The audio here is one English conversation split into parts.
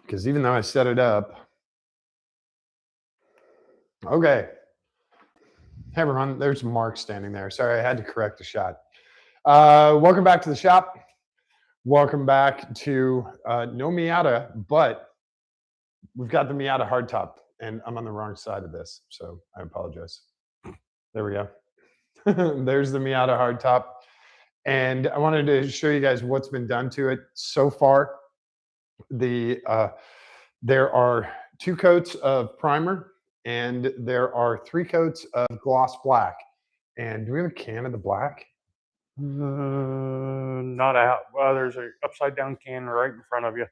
because even though I set it up, okay. Hey everyone, there's Mark standing there. Sorry, I had to correct the shot. Welcome back to the shop. Welcome back to no Miata, but we've got the Miata Hardtop, and I'm on the wrong side of this, so I apologize. There we go. There's the Miata Hardtop, and I wanted to show you guys what's been done to it so far. There are 2 coats of primer, and there are 3 coats of gloss black. And do we have a can of the black? Not out. Well, there's a upside down can right in front of you.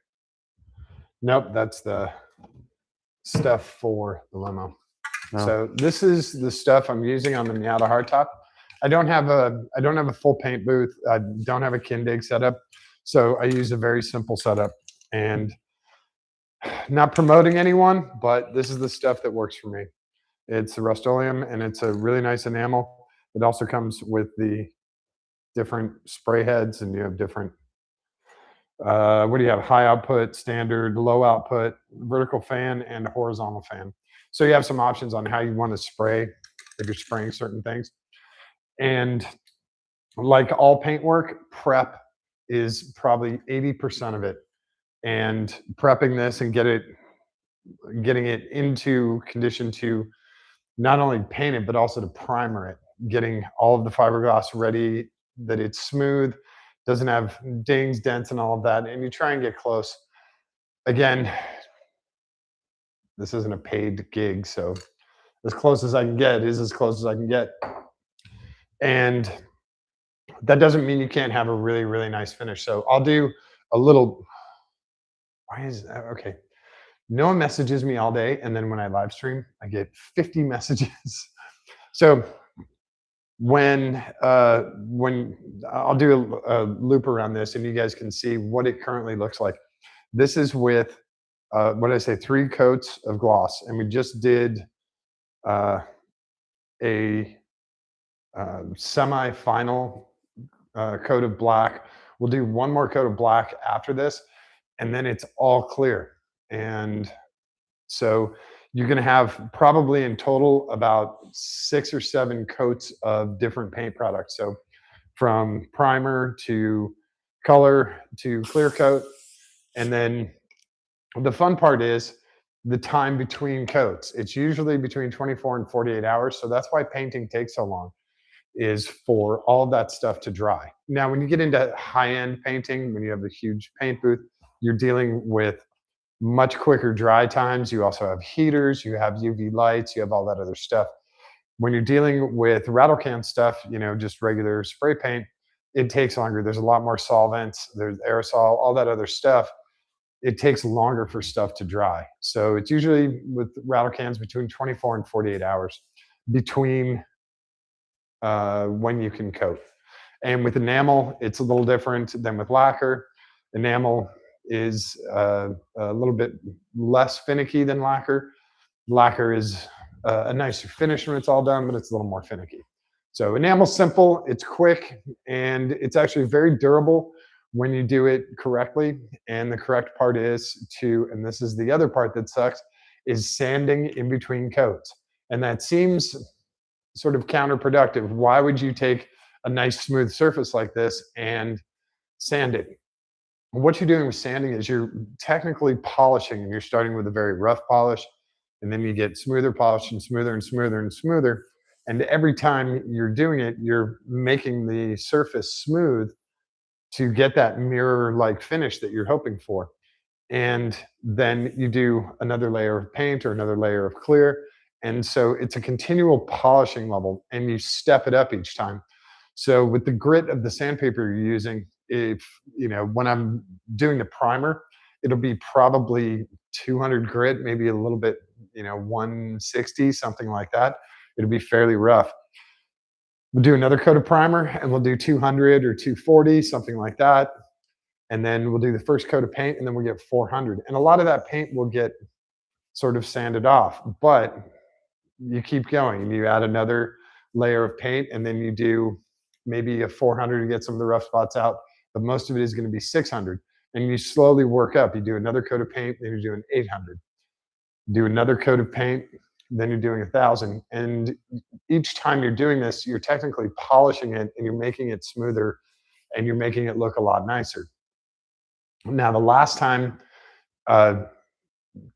Nope, that's the stuff for the limo. No. So this is the stuff I'm using on the Miata Hardtop. I don't have a full paint booth. I don't have a Kindig setup, so I use a very simple setup. And not promoting anyone, but this is the stuff that works for me. It's a Rust-Oleum, and it's a really nice enamel. It also comes with the different spray heads, and you have different what do you have? High output, standard, low output, vertical fan, and horizontal fan. So you have some options on how you want to spray if you're spraying certain things. And like all paint work, prep is probably 80% of it. And prepping this and getting it into condition to not only paint it, but also to primer it, getting all of the fiberglass ready, that it's smooth, doesn't have dings, dents, and all of that. And you try and get close. Again, this isn't a paid gig, so as close as I can get is as close as I can get. And that doesn't mean you can't have a really, really nice finish. So I'll do a little, why is that? Okay. No one messages me all day, and then when I live stream, I get 50 messages. So when I'll do a loop around this, and you guys can see what it currently looks like. This is with what did I say, 3 coats of gloss, and we just did a semi-final coat of black. We'll do 1 more coat of black after this, and then it's all clear. And so you're going to have probably in total about 6 or 7 coats of different paint products. So from primer to color to clear coat. And then the fun part is the time between coats. It's usually between 24 and 48 hours. So that's why painting takes so long, is for all of that stuff to dry. Now, when you get into high-end painting, when you have a huge paint booth, you're dealing with much quicker dry times. You also have heaters, you have UV lights, you have all that other stuff. When you're dealing with Rattlecan stuff, just regular spray paint, it takes longer. There's a lot more solvents, there's aerosol, all that other stuff. It takes longer for stuff to dry. So it's usually with Rattlecans between 24 and 48 hours between when you can coat. And with enamel, it's a little different than with lacquer. Enamel is a little bit less finicky than lacquer. Lacquer is a nicer finish when it's all done, but it's a little more finicky. So enamel's simple, it's quick, and it's actually very durable when you do it correctly. And the correct part is and this is the other part that sucks, is sanding in between coats. And that seems sort of counterproductive. Why would you take a nice smooth surface like this and sand it? What you're doing with sanding is you're technically polishing, and you're starting with a very rough polish, and then you get smoother polish and smoother and smoother and smoother. And every time you're doing it, you're making the surface smooth to get that mirror-like finish that you're hoping for. And then you do another layer of paint or another layer of clear. And so it's a continual polishing level, and you step it up each time. So with the grit of the sandpaper you're using, when I'm doing the primer, it'll be probably 200 grit, maybe a little bit, 160, something like that. It'll be fairly rough. We'll do another coat of primer, and we'll do 200 or 240, something like that. And then we'll do the first coat of paint, and then we'll get 400. And a lot of that paint will get sort of sanded off, but you keep going, and you add another layer of paint, and then you do maybe a 400 to get some of the rough spots out, but most of it is going to be 600. and you slowly work up. You do another coat of paint, then you're doing 800. Do another coat of paint, then you're doing 1,000. And each time you're doing this, you're technically polishing it and you're making it smoother and you're making it look a lot nicer. Now, the last time, uh,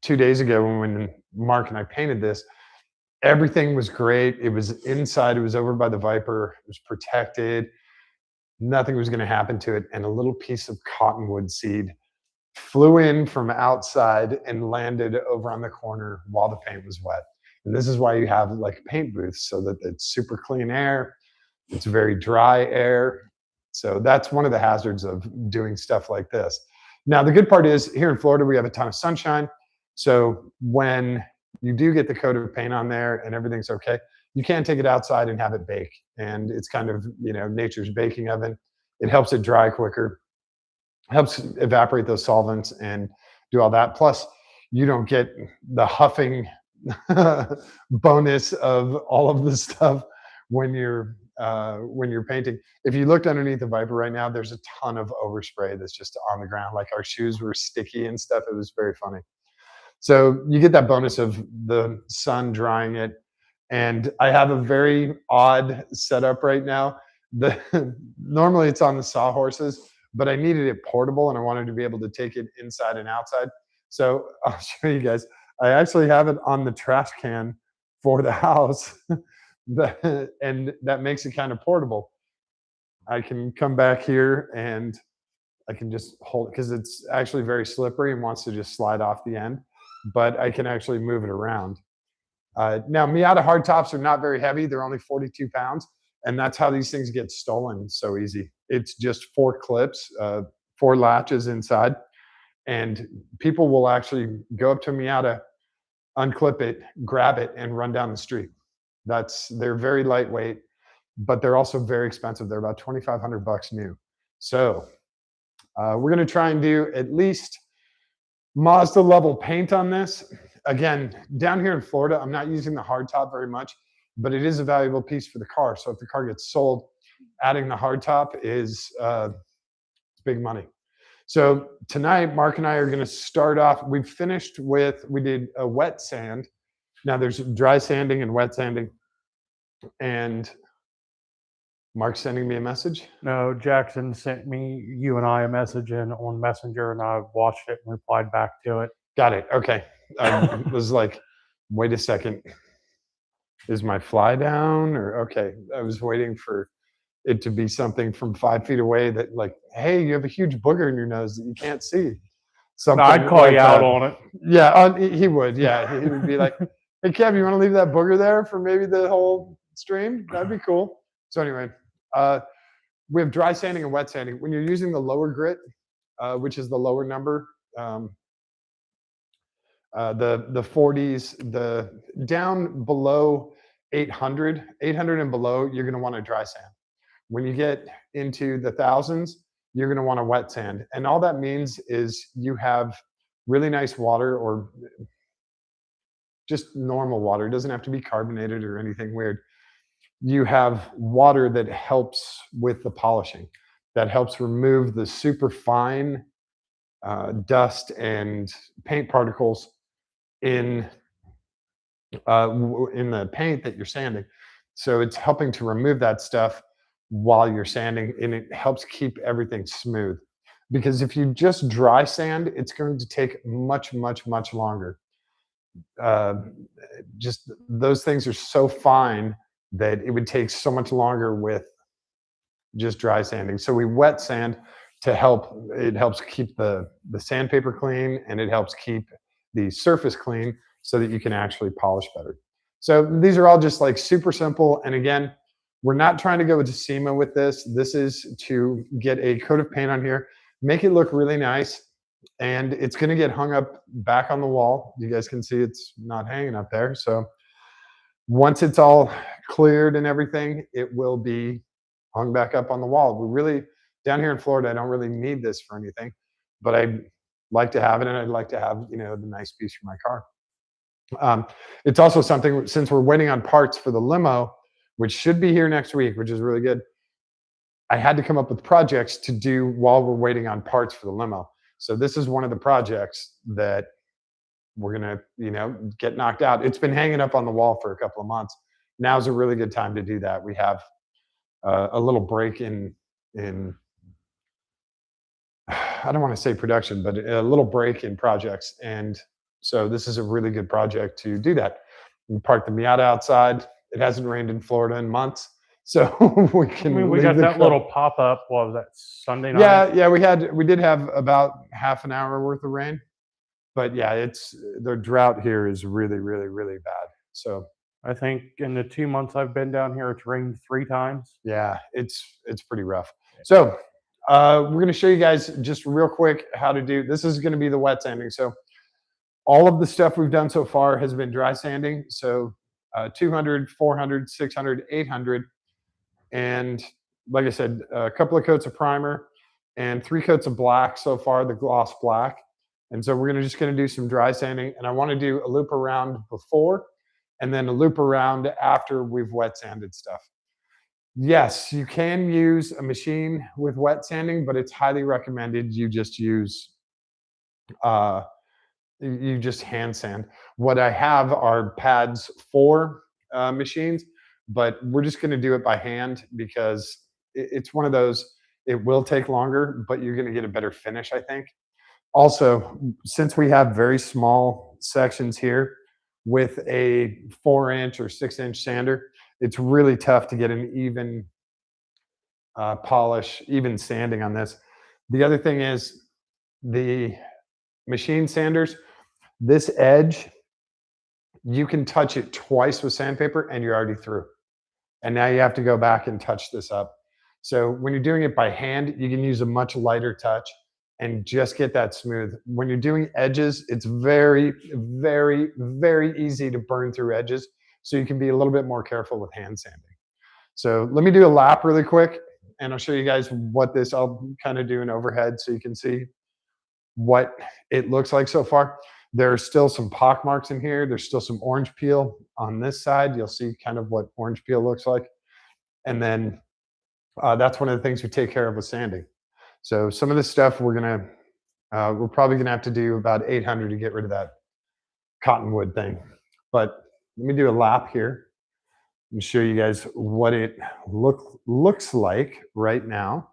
2 days ago, when Mark and I painted this, everything was great. It was inside, it was over by the Viper, it was protected, nothing was going to happen to it. And a little piece of cottonwood seed flew in from outside and landed over on the corner while the paint was wet. And this is why you have like paint booths, so that it's super clean air, it's very dry air. So that's one of the hazards of doing stuff like this. Now, the good part is here in Florida, we have a ton of sunshine. So when you do get the coat of paint on there and everything's okay, you can take it outside and have it bake. And it's kind of, nature's baking oven. It helps it dry quicker, helps evaporate those solvents and do all that. Plus, you don't get the huffing bonus of all of the stuff when you're painting. If you looked underneath the Viper right now, there's a ton of overspray that's just on the ground. Like our shoes were sticky and stuff. It was very funny. So you get that bonus of the sun drying it. And I have a very odd setup right now. Normally it's on the sawhorses, but I needed it portable and I wanted to be able to take it inside and outside. So I'll show you guys. I actually have it on the trash can for the house, and that makes it kind of portable. I can come back here and I can just hold it because it's actually very slippery and wants to just slide off the end, but I can actually move it around. Now, Miata hardtops are not very heavy. They're only 42 pounds. And that's how these things get stolen so easy. It's just 4 clips, 4 latches inside. And people will actually go up to Miata, unclip it, grab it, and run down the street. They're very lightweight, but they're also very expensive. They're about 2,500 bucks new. So we're going to try and do at least Mazda level paint on this. Again, down here in Florida, I'm not using the hardtop very much, but it is a valuable piece for the car. So if the car gets sold, adding the hardtop is big money. So tonight, Mark and I are going to start off. We did a wet sand. Now there's dry sanding and wet sanding. And Mark's sending me a message. No, Jackson sent you and I a message on Messenger, and I watched it and replied back to it. Got it. Okay. I was like, wait a second. Is my fly down? Or okay. I was waiting for it to be something from 5 feet away that, like, hey, you have a huge booger in your nose that you can't see. Something I'd call like you out on it. Yeah, he would. Yeah, he would be like, hey, Kev, you want to leave that booger there for maybe the whole stream? That'd be cool. So anyway, we have dry sanding and wet sanding. When you're using the lower grit, which is the lower number, the 40s, the down below 800 and below, you're going to want to dry sand. When you get into the thousands, you're going to want to wet sand. And all that means is you have really nice water, or just normal water. It doesn't have to be carbonated or anything weird. You have water that helps with the polishing, that helps remove the super fine dust and paint particles in the paint that you're sanding. So it's helping to remove that stuff while you're sanding, and it helps keep everything smooth. Because if you just dry sand, it's going to take much, much, much longer. Just those things are so fine that it would take so much longer with just dry sanding. So we wet sand to help. It helps keep the sandpaper clean, and it helps keep the surface clean so that you can actually polish better. So these are all just like super simple. And again, we're not trying to go to SEMA with this. This is to get a coat of paint on here, make it look really nice, and it's going to get hung up back on the wall. You guys can see it's not hanging up there. So once it's all cleared and everything, it will be hung back up on the wall. We really, down here in Florida, I don't really need this for anything, but I'd like to have it, and I'd like to have, the nice piece for my car. It's also something, since we're waiting on parts for the limo, which should be here next week, which is really good. I had to come up with projects to do while we're waiting on parts for the limo. So this is one of the projects that we're gonna, get knocked out. It's been hanging up on the wall for a couple of months. Now's a really good time to do that. We have a little break in I don't want to say production, but a little break in projects, and so this is a really good project to do that. We park the Miata outside. It hasn't rained in Florida in months, so we I can mean, we leave got the that little pop up. What was that, Sunday night? Yeah, we did have about half an hour worth of rain, but yeah, it's the drought here is really, really, really bad. So I think in the 2 months I've been down here, it's rained 3 times. yeah, it's pretty rough. So we're going to show you guys just real quick how to do. This is going to be the wet sanding. So all of the stuff we've done so far has been dry sanding. So 200, 400, 600, 800, and like I said, a couple of coats of primer and 3 coats of black so far, the gloss black. And so we're just going to do some dry sanding, and I want to do a loop around before and then a loop around after we've wet sanded stuff. Yes, you can use a machine with wet sanding, but it's highly recommended you just use uh, you just hand sand. What I have are pads for machines, but we're just going to do it by hand because it's one of those. It will take longer, but you're going to get a better finish, I think. Also, since we have very small sections here with a 4-inch or 6-inch sander, it's really tough to get an even polish, even sanding on this. The other thing is the machine sanders, this edge, you can touch it twice with sandpaper and you're already through. And now you have to go back and touch this up. So when you're doing it by hand, you can use a much lighter touch and just get that smooth. When you're doing edges, it's very, very, very easy to burn through edges. So you can be a little bit more careful with hand sanding. So let me do a lap really quick and I'll show you guys what this, I'll kind of do an overhead so you can see what it looks like so far. There are still some pock marks in here. There's still some orange peel on this side. You'll see kind of what orange peel looks like. And then that's one of the things we take care of with sanding. So some of this stuff we're probably gonna have to do about 800 to get rid of that cottonwood thing. But let me do a lap here and show you guys what it looks like right now.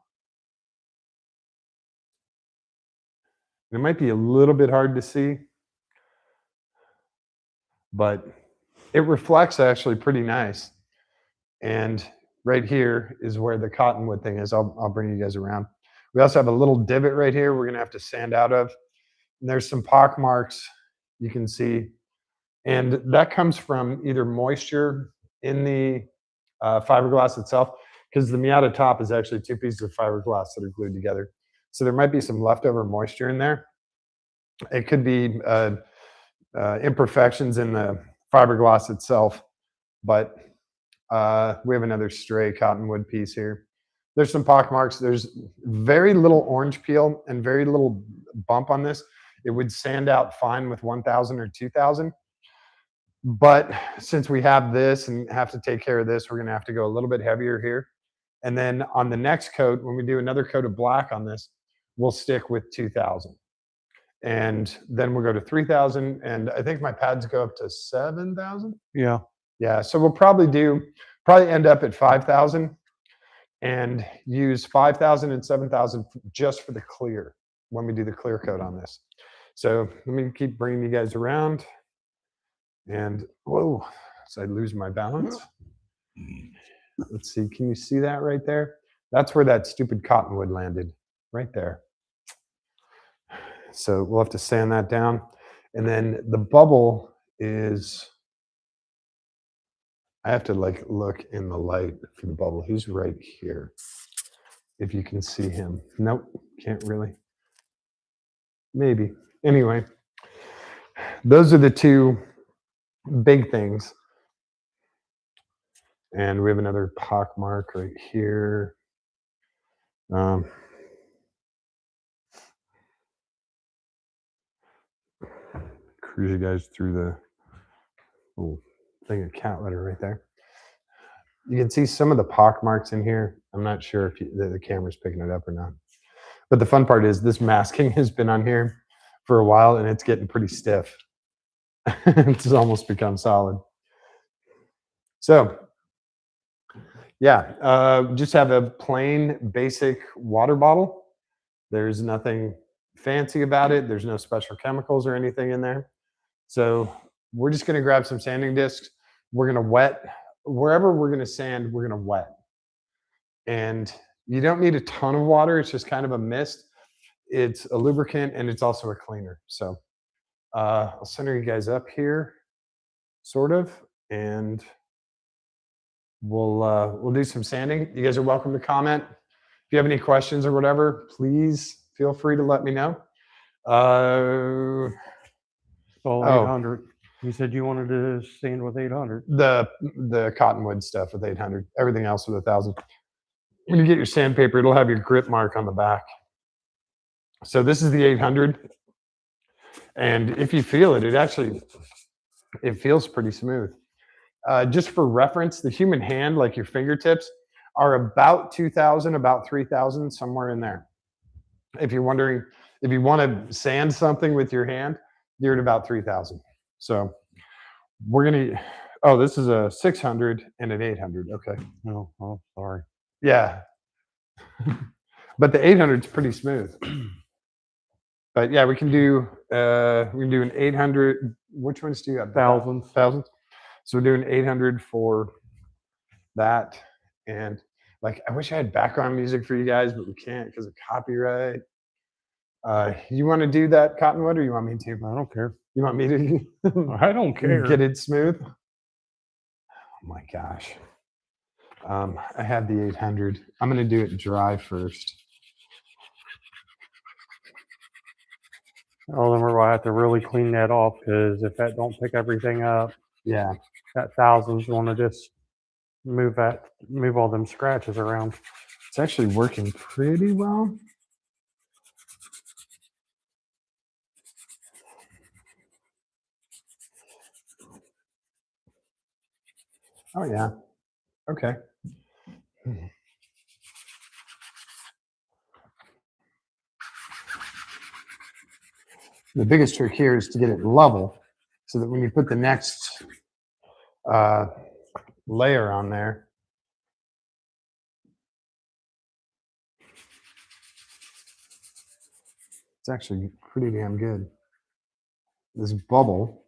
It might be a little bit hard to see, but it reflects actually pretty nice. And right here is where the cottonwood thing is. I'll bring you guys around. We also have a little divot right here we're gonna have to sand out of. And there's some pock marks you can see. And that comes from either moisture in the fiberglass itself, because the Miata top is actually 2 pieces of fiberglass that are glued together. So there might be some leftover moisture in there. It could be imperfections in the fiberglass itself, but we have another stray cottonwood piece here. There's some pock marks. There's very little orange peel and very little bump on this. It would sand out fine with 1000 or 2000. But since we have this and have to take care of this, we're going to have to go a little bit heavier here. And then on the next coat, when we do another coat of black on this, we'll stick with 2000. And then we'll go to 3000. And I think my pads go up to 7000. Yeah. Yeah. So we'll probably end up at 5000 and use 5000 and 7000 just for the clear when we do the clear coat on this. So let me keep bringing you guys around. And whoa, so I lose my balance. Let's see, can you see that right there? That's where that stupid cottonwood landed, right there. So we'll have to sand that down. And then the bubble is, I have to like look in the light for the bubble. He's right here. If you can see him. Nope, can't really. Maybe. Anyway, those are the two big things. And we have another pock mark right here. Cruise you guys through the little thing of cat litter right there. You can see some of the pock marks in here. I'm not sure if the camera's picking it up or not. But the fun part is this masking has been on here for a while and it's getting pretty stiff. It's almost become solid. So yeah, just have a plain basic water bottle. There's nothing fancy about it. There's no special chemicals or anything in there. So we're just going to grab some sanding discs. We're going to wet wherever we're going to sand, we're going to wet. And you don't need a ton of water. It's just kind of a mist. It's a lubricant and it's also a cleaner. So I'll center you guys up here, sort of, and we'll do some sanding. You guys are welcome to comment. If you have any questions or whatever, please feel free to let me know. So Oh. 800. You said you wanted to sand with 800. The cottonwood stuff with 800. Everything else with 1,000. When you get your sandpaper, it'll have your grip mark on the back. So this is the 800, and if you feel it, it feels pretty smooth. Just for reference, the human hand, like your fingertips, are about 2,000, about 3,000, somewhere in there. If you're wondering, if you want to sand something with your hand, you're at about 3,000. So we're gonna. Oh, this is a 600 and an 800. Okay. Oh, sorry. Yeah. But the 800 is pretty smooth. But yeah, we can do an 800. Which ones do you have? Thousands. Thousands. So we're doing 800 for that. And like, I wish I had background music for you guys, but we can't because of copyright. You want to do that cottonwood, or you want me to? I don't care. You want me to? I don't care. Get it smooth. Oh my gosh. I have the 800. I'm going to do it dry first. Oh, then we're going to have to really clean that off, because if that don't pick everything up, Yeah. that thousands want to just move all them scratches around. It's actually working pretty well. Oh yeah. Okay. The biggest trick here is to get it level so that when you put the next layer on there, it's actually pretty damn good. This bubble,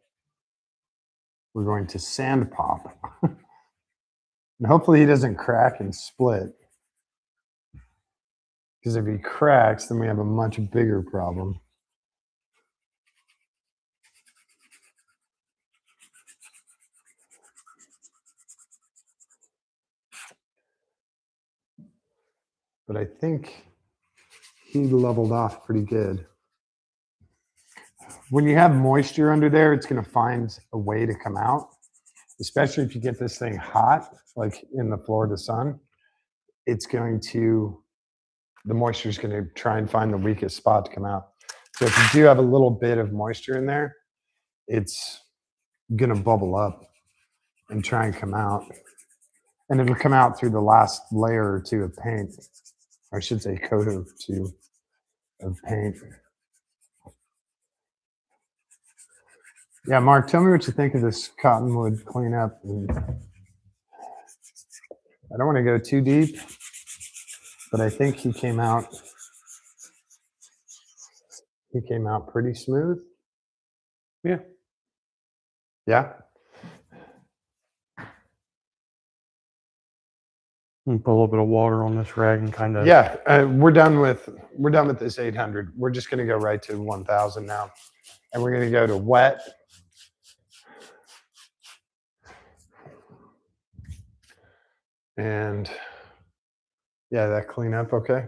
we're going to sand pop. And hopefully he doesn't crack and split. Because if he cracks, then we have a much bigger problem. But I think he leveled off pretty good. When you have moisture under there, it's going to find a way to come out, especially if you get this thing hot, like in the Florida sun. It's going to, the moisture is going to try and find the weakest spot to come out. So if you do have a little bit of moisture in there, it's going to bubble up and try and come out. And it'll come out through the last layer or two of paint. Or I should say coat of two of paint. Yeah, Mark, tell me what you think of this cottonwood cleanup. And I don't want to go too deep, but I think he came out pretty smooth. Yeah. Yeah. And put a little bit of water on this rag and kind of. Yeah, we're done with this 800. We're just going to go right to 1,000 now, and we're going to go to wet. And yeah, that cleanup, okay.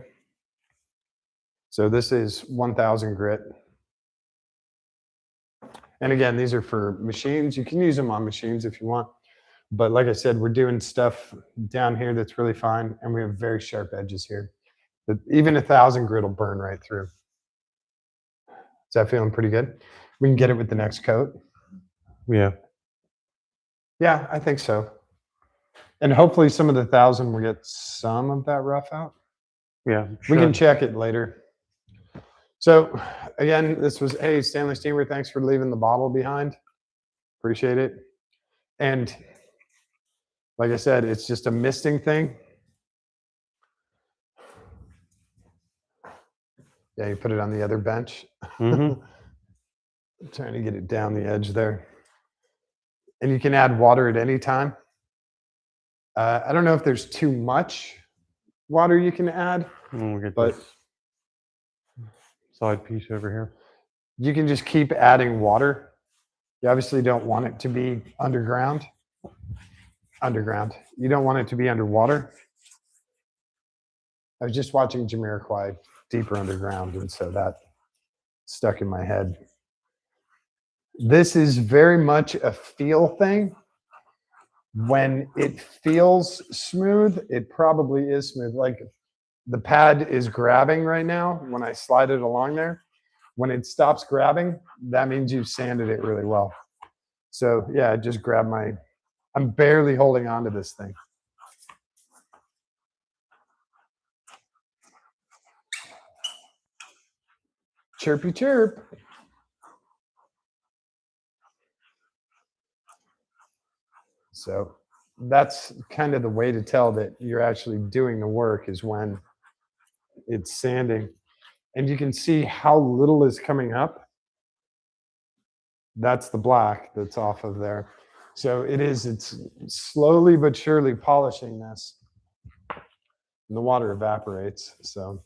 So this is 1,000 grit. And again, these are for machines. You can use them on machines if you want. But like I said, we're doing stuff down here that's really fine, and we have very sharp edges here. But even 1,000 grit will burn right through. Is that feeling pretty good? We can get it with the next coat. Yeah. Yeah, I think so. And hopefully some of the 1,000 will get some of that rough out. Yeah. We can check it later. So again, this was, hey, Stanley Steamer, thanks for leaving the bottle behind. Appreciate it. And like I said, it's just a misting thing. Yeah, you put it on the other bench. Mm-hmm. Trying to get it down the edge there. And you can add water at any time. I don't know if there's too much water you can add, We'll get but this side piece over here. you can just keep adding water. You obviously don't want it to be underground. You don't want it to be underwater. I was just watching Jamiroquai Deeper Underground, and so that stuck in my head. This is very much a feel thing. When it feels smooth, it probably is smooth. Like the pad is grabbing right now when I slide it along there. When it stops grabbing, that means you've sanded it really well. So yeah, just grab my, I'm barely holding on to this thing. Chirpy chirp. So that's kind of the way to tell that you're actually doing the work, is when it's sanding. And you can see how little is coming up. That's the black that's off of there. So it's slowly but surely polishing this. And the water evaporates, so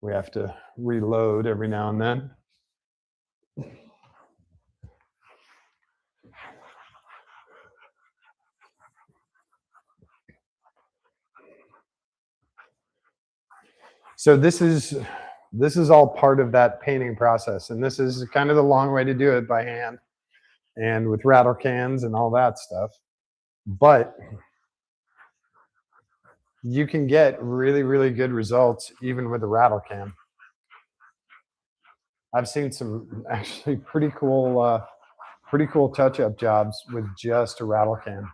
we have to reload every now and then. So this is all part of that painting process, and this is kind of the long way to do it by hand and with rattle cans and all that stuff. But you can get really, really good results even with a rattle can. I've seen some actually pretty cool touch-up jobs with just a rattle can.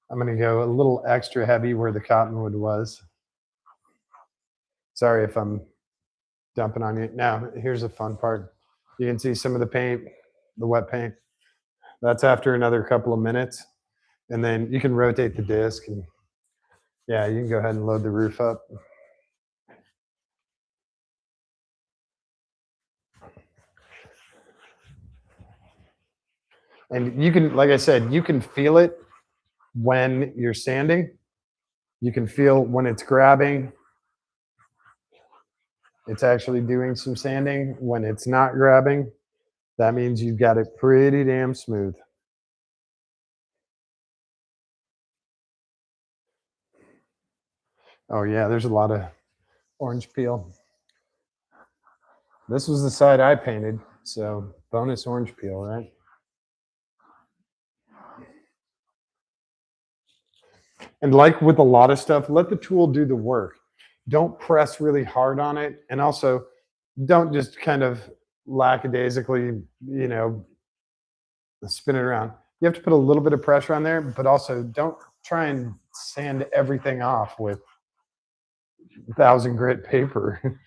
I'm going to go a little extra heavy where the cottonwood was. Sorry if I'm dumping on you. Now, here's the fun part. You can see some of the paint, the wet paint. That's after another couple of minutes. And then you can rotate the disc, and yeah, you can go ahead and load the roof up. And you can, like I said, you can feel it when you're sanding. You can feel when it's grabbing. It's actually doing some sanding. When it's not grabbing, that means you've got it pretty damn smooth. Oh yeah, there's a lot of orange peel. This was the side I painted, so bonus orange peel, right? And like with a lot of stuff, let the tool do the work. Don't press really hard on it, and also don't just kind of lackadaisically, spin it around. You have to put a little bit of pressure on there, but also don't try and sand everything off with 1,000 grit paper.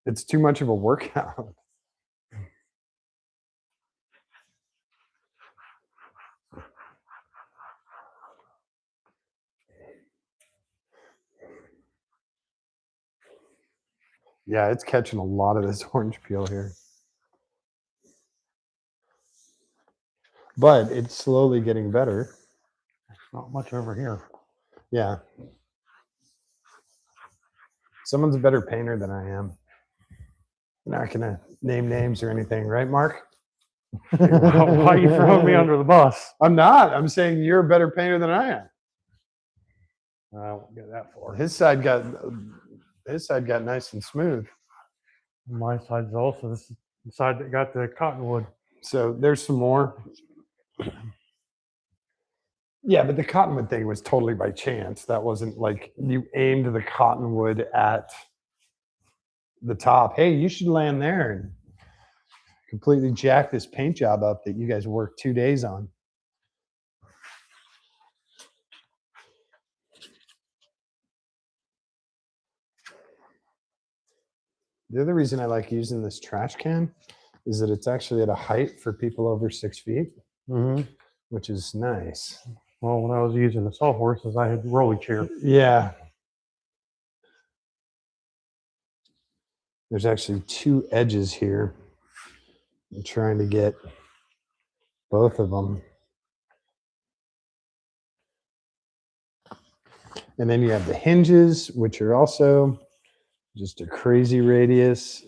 It's too much of a workout. Yeah, it's catching a lot of this orange peel here. But it's slowly getting better. Not much over here. Yeah. Someone's a better painter than I am. I'm not gonna name names or anything, right, Mark? Why are you throwing me under the bus? I'm not. I'm saying you're a better painter than I am. I won't get that far. His side got nice and smooth. My side's also this is the side that got the cottonwood. So there's some more. Yeah, but the cottonwood thing was totally by chance. That wasn't like you aimed the cottonwood at the top. Hey, you should land there and completely jack this paint job up that you guys worked 2 days on. The other reason I like using this trash can is that it's actually at a height for people over 6 feet, Mm-hmm. which is nice. Well, when I was using the sawhorses, I had the rolly chair. Yeah. There's actually 2 edges here. I'm trying to get both of them. And then you have the hinges, which are also just a crazy radius.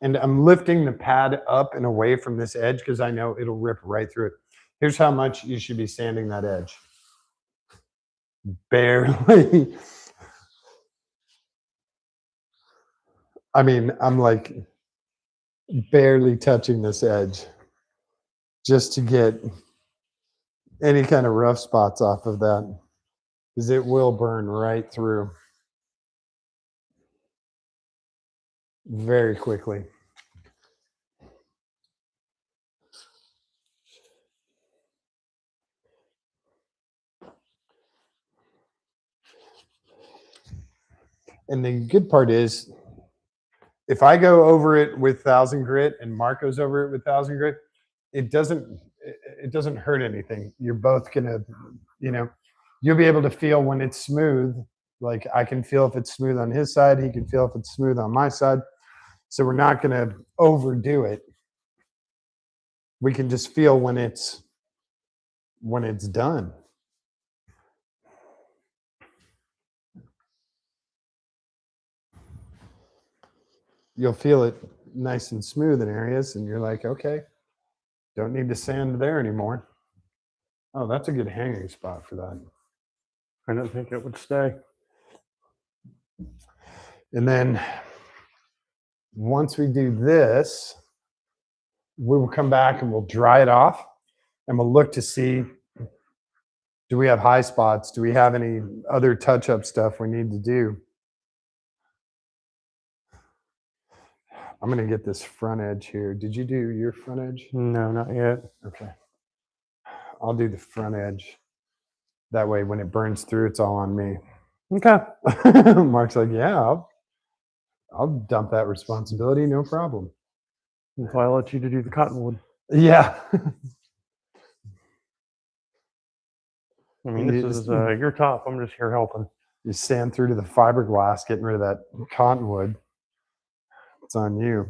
And I'm lifting the pad up and away from this edge because I know it'll rip right through it. Here's how much you should be sanding that edge. Barely. I mean, I'm like barely touching this edge just to get any kind of rough spots off of that, because it will burn right through very quickly. And the good part is, if I go over it with 1,000 grit and Mark goes over it with 1,000 grit, it doesn't hurt anything. You're both gonna, you'll be able to feel when it's smooth. Like I can feel if it's smooth on his side, he can feel if it's smooth on my side. So we're not gonna overdo it. We can just feel when it's done. You'll feel it nice and smooth in areas, and you're like, okay, don't need to sand there anymore. Oh, that's a good hanging spot for that. I didn't think it would stay. And then once we do this, we will come back and we'll dry it off, and we'll look to see, do we have high spots? Do we have any other touch-up stuff we need to do? I'm going to get this front edge here. Did you do your front edge? No, not yet. Okay. I'll do the front edge. That way, when it burns through, it's all on me. Okay. Mark's like, yeah, I'll dump that responsibility, no problem. So I let you to do the cottonwood. Yeah. I mean, this is your top. I'm just here helping. You sand through to the fiberglass, getting rid of that cottonwood. It's on you.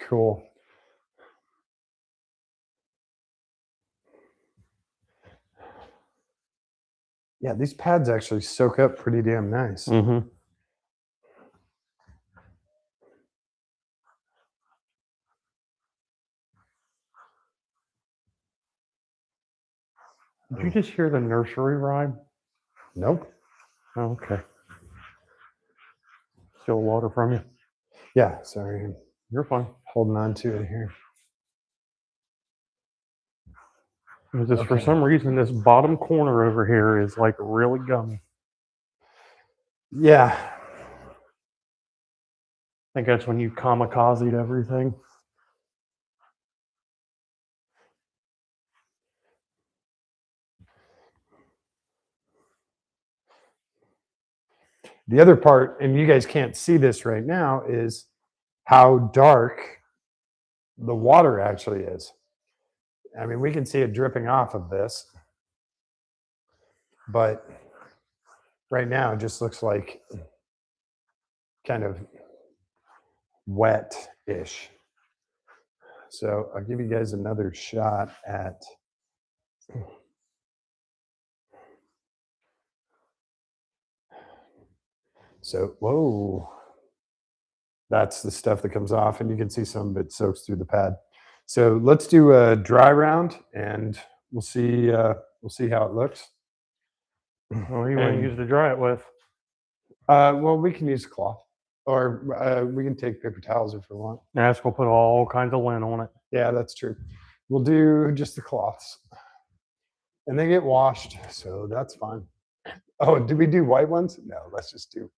Cool. Yeah, these pads actually soak up pretty damn nice. Mm-hmm. Did you just hear the nursery rhyme? Nope. Oh, okay. Still water from you? Yeah, sorry. You're fine. Holding on to it here. Just for some reason, this bottom corner over here is like really gummy. Yeah. I think that's when you kamikazed everything. The other part, and you guys can't see this right now, is how dark the water actually is. I mean, we can see it dripping off of this, but right now it just looks like kind of wet-ish. So I'll give you guys another shot at whoa, that's the stuff that comes off, and you can see some of it soaks through the pad. So let's do a dry round, and we'll see how it looks. What do you want to use to dry it with? Well, we can use cloth, or we can take paper towels if we want. Ask will put all kinds of lint on it. Yeah, that's true. We'll do just the cloths, and they get washed, so that's fine. Oh, did we do white ones? No, let's just do.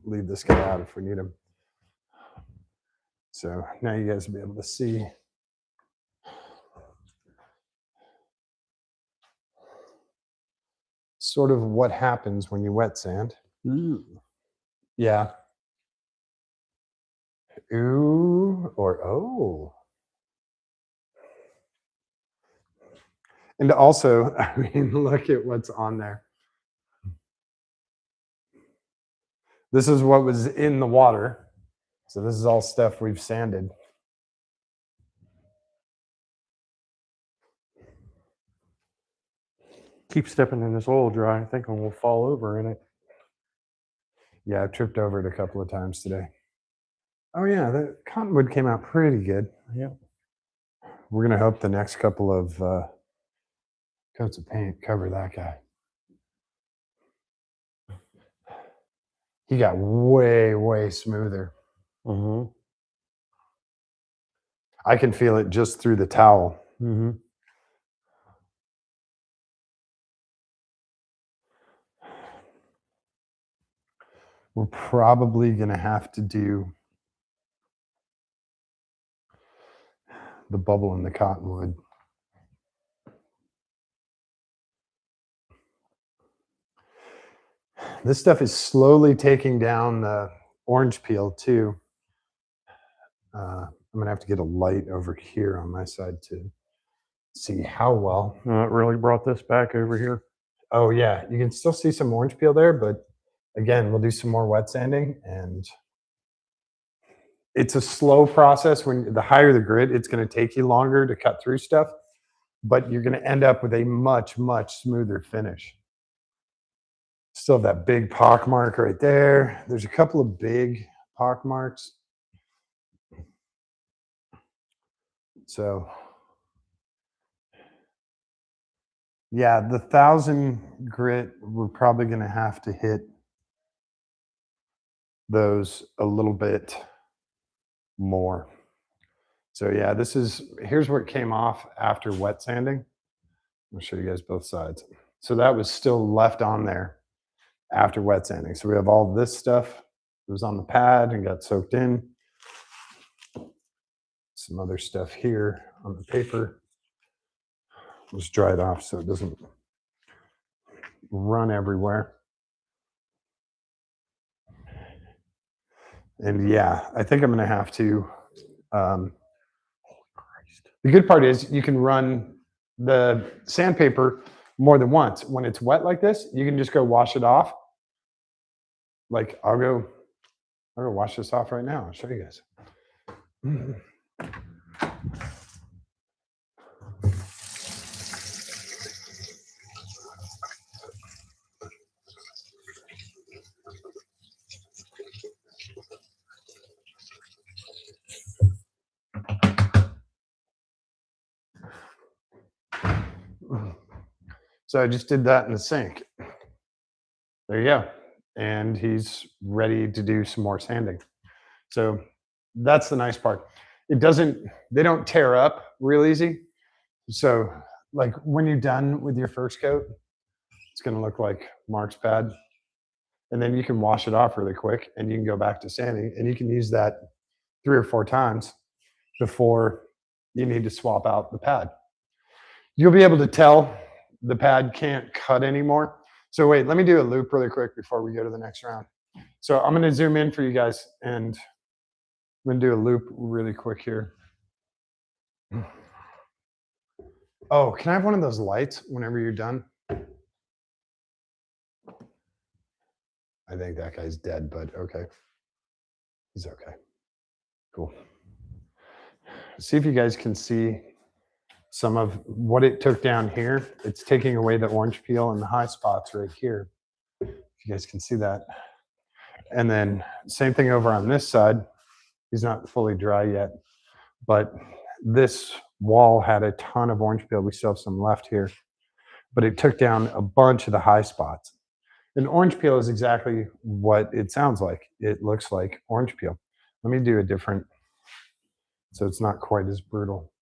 leave this guy out if we need him. So now you guys will be able to see. Sort of what happens when you wet sand. Ooh. Yeah. Ooh, or oh. And also, I mean, look at what's on there. This is what was in the water. So this is all stuff we've sanded. Keep stepping in this oil dry. I think we'll fall over in it. Yeah, I've tripped over it a couple of times today. Oh yeah, the cottonwood came out pretty good. Yeah. We're gonna hope the next couple of coats of paint cover that guy. He got way, way smoother. Mm-hmm. I can feel it just through the towel. Mm-hmm. We're probably gonna have to do the bubble in the cottonwood. This stuff is slowly taking down the orange peel too. I'm gonna have to get a light over here on my side to see how well. It really brought this back over here. Oh yeah, you can still see some orange peel there, but again, we'll do some more wet sanding, and it's a slow process. When the higher the grit, it's going to take you longer to cut through stuff, but you're going to end up with a much, much smoother finish. Still have that big pock mark right there. There's a couple of big pock marks. So yeah, the 1,000 grit, we're probably going to have to hit those a little bit more. So yeah, here's where it came off after wet sanding. I'll show you guys both sides. So that was still left on there after wet sanding. So we have all this stuff that was on the pad and got soaked in. Some other stuff here on the paper was dried off so it doesn't run everywhere. And yeah, I think I'm going to have to. The good part is you can run the sandpaper more than once. When it's wet like this, you can just go wash it off. Like I'll go wash this off right now. I'll show you guys. So I just did that in the sink. There you go. And he's ready to do some more sanding. So that's the nice part. They don't tear up real easy. So like when you're done with your first coat, it's going to look like Mark's pad. And then you can wash it off really quick and you can go back to sanding and you can use that 3 or 4 times before you need to swap out the pad. You'll be able to tell the pad can't cut anymore. So wait, let me do a loop really quick before we go to the next round. So I'm going to zoom in for you guys and I'm going to do a loop really quick here. Oh, can I have one of those lights whenever you're done? I think that guy's dead, but okay. He's okay. Cool. See if you guys can see some of what it took down here. It's taking away the orange peel and the high spots right here. If you guys can see that. And then same thing over on this side. He's not fully dry yet, but this wall had a ton of orange peel. We still have some left here, but it took down a bunch of the high spots. And orange peel is exactly what it sounds like. It looks like orange peel. Let me do a different, so it's not quite as brutal.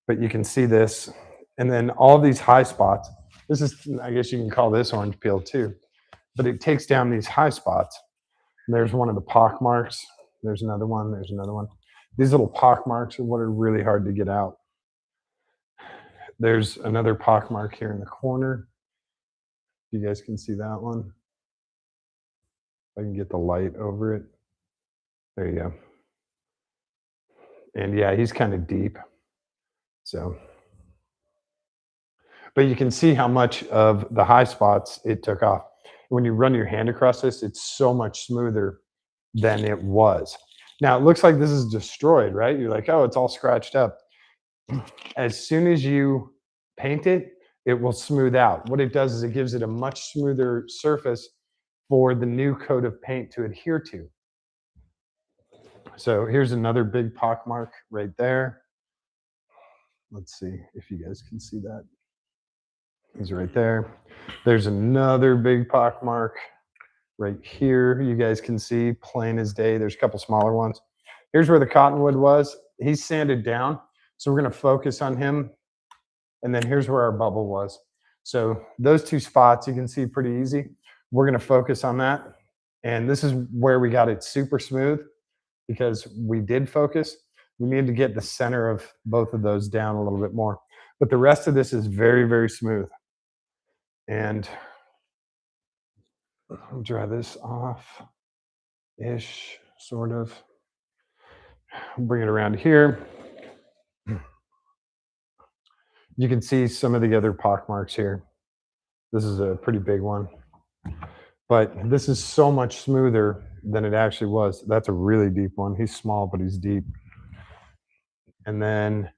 But you can see this, and then all these high spots. This is, I guess you can call this orange peel too, but it takes down these high spots. There's one of the pock marks. There's another one. There's another one. These little pock marks are what are really hard to get out. There's another pock mark here in the corner. You guys can see that one. If I can get the light over it. There you go. And yeah, he's kind of deep. So, but you can see how much of the high spots it took off. When you run your hand across this, it's so much smoother than it was. Now it looks like this is destroyed, right? You're like, oh, it's all scratched up. As soon as you paint it, it will smooth out. What it does is it gives it a much smoother surface for the new coat of paint to adhere to. So here's another big pock mark right there. Let's see if you guys can see that. He's right there. There's another big pock mark right here. You guys can see plain as day. There's a couple smaller ones. Here's where the cottonwood was. He's sanded down. So we're going to focus on him. And then here's where our bubble was. So those two spots you can see pretty easy. We're going to focus on that. And this is where we got it super smooth because we did focus. We need to get the center of both of those down a little bit more. But the rest of this is very, very smooth. And I'll dry this off-ish, sort of. Bring it around here. You can see some of the other pock marks here. This is a pretty big one. But this is so much smoother than it actually was. That's a really deep one. He's small, but he's deep. And then